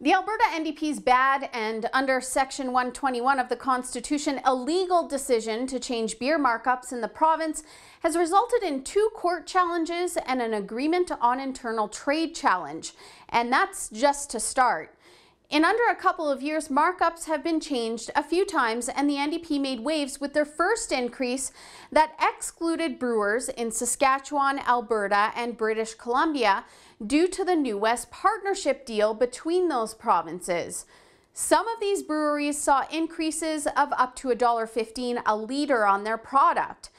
The Alberta NDP's bad and under Section 121 of the Constitution illegal decision to change beer markups in the province has resulted in 2 court challenges and an agreement on internal trade challenge. And that's just to start. In under a couple of years, markups have been changed a few times, and the NDP made waves with their first increase that excluded brewers in Saskatchewan, Alberta, and British Columbia due to the New West partnership deal between those provinces. Some of these breweries saw increases of up to $1.15 a litre on their product.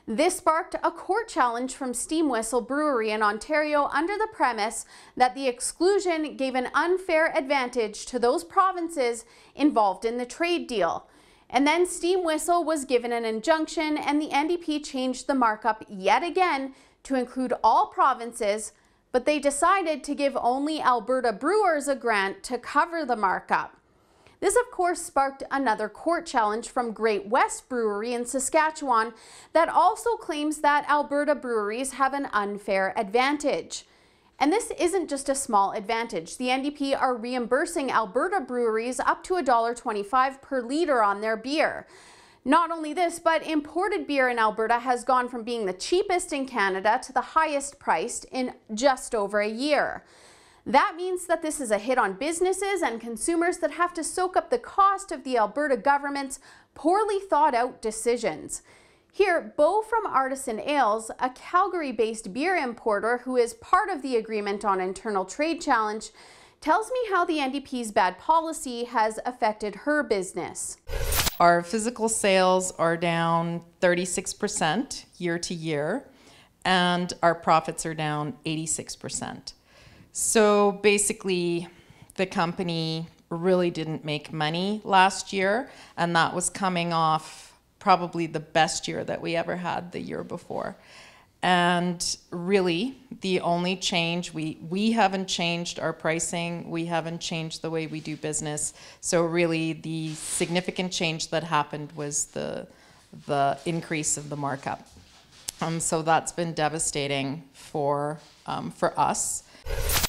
This sparked a court challenge from Steam Whistle Brewery in Ontario under the premise that the exclusion gave an unfair advantage to those provinces involved in the trade deal. And then Steam Whistle was given an injunction, and the NDP changed the markup yet again to include all provinces, but they decided to give only Alberta brewers a grant to cover the markup. This, of course, sparked another court challenge from Great West Brewery in Saskatchewan that also claims that Alberta breweries have an unfair advantage. And this isn't just a small advantage. The NDP are reimbursing Alberta breweries up to $1.25 per litre on their beer. Not only this, but imported beer in Alberta has gone from being the cheapest in Canada to the highest priced in just over a year. That means that this is a hit on businesses and consumers that have to soak up the cost of the Alberta government's poorly thought out decisions. Here, Bo from Artisan Ales, a Calgary-based beer importer who is part of the agreement on internal trade challenge, tells me how the NDP's bad policy has affected her business. Our physical sales are down 36% year to year, and our profits are down 86%. So basically, the company really didn't make money last year, and that was coming off probably the best year that we ever had the year before. And really, the only change, we haven't changed our pricing, we haven't changed the way we do business. So really, the significant change that happened was the increase of the markup. So that's been devastating for us.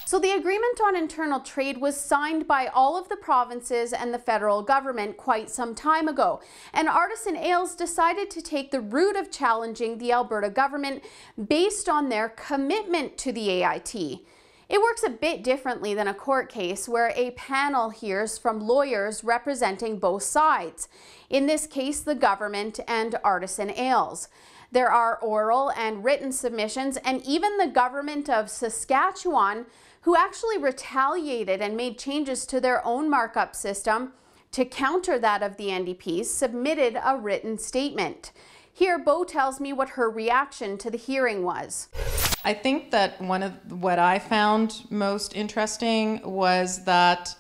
So the agreement on internal trade was signed by all of the provinces and the federal government quite some time ago, and Artisan Ales decided to take the route of challenging the Alberta government based on their commitment to the AIT. It works a bit differently than a court case where a panel hears from lawyers representing both sides, in this case the government and Artisan Ales. There are oral and written submissions, and even the government of Saskatchewan, who actually retaliated and made changes to their own markup system to counter that of the NDP's, submitted a written statement. Here, Bo tells me what her reaction to the hearing was. I think that one of what I found most interesting was that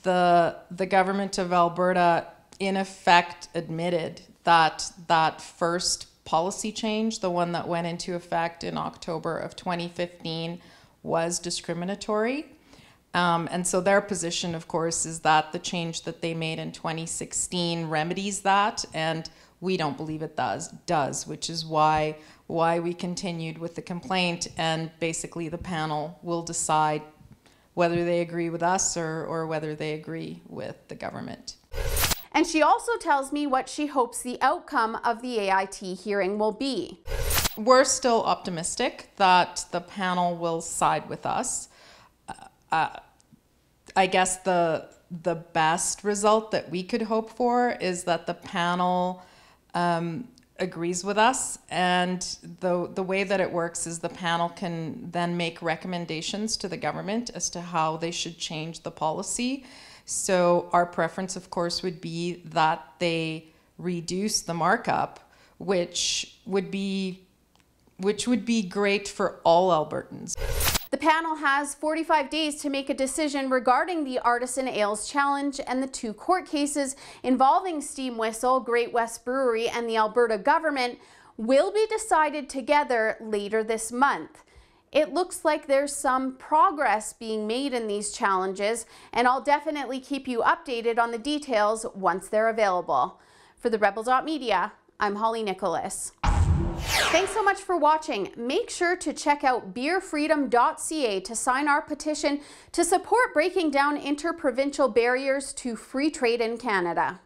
the government of Alberta in effect admitted that that first policy change, the one that went into effect in October of 2015, was discriminatory. And so their position, of course, is that the change that they made in 2016 remedies that, and we don't believe it does, which is why we continued with the complaint, and basically the panel will decide whether they agree with us or whether they agree with the government. And she also tells me what she hopes the outcome of the AIT hearing will be. We're still optimistic that the panel will side with us. I guess the best result that we could hope for is that the panel agrees with us, and the way that it works is the panel can then make recommendations to the government as to how they should change the policy. So our preference, of course, would be that they reduce the markup, which would be great for all Albertans. The panel has 45 days to make a decision regarding the Artisan Ales challenge, and the 2 court cases involving Steam Whistle, Great West Brewery, and the Alberta government will be decided together later this month. It looks like there's some progress being made in these challenges, and I'll definitely keep you updated on the details once they're available. For the Rebel.Media, I'm Holly Nicholas. Thanks so much for watching. Make sure to check out beerfreedom.ca to sign our petition to support breaking down interprovincial barriers to free trade in Canada.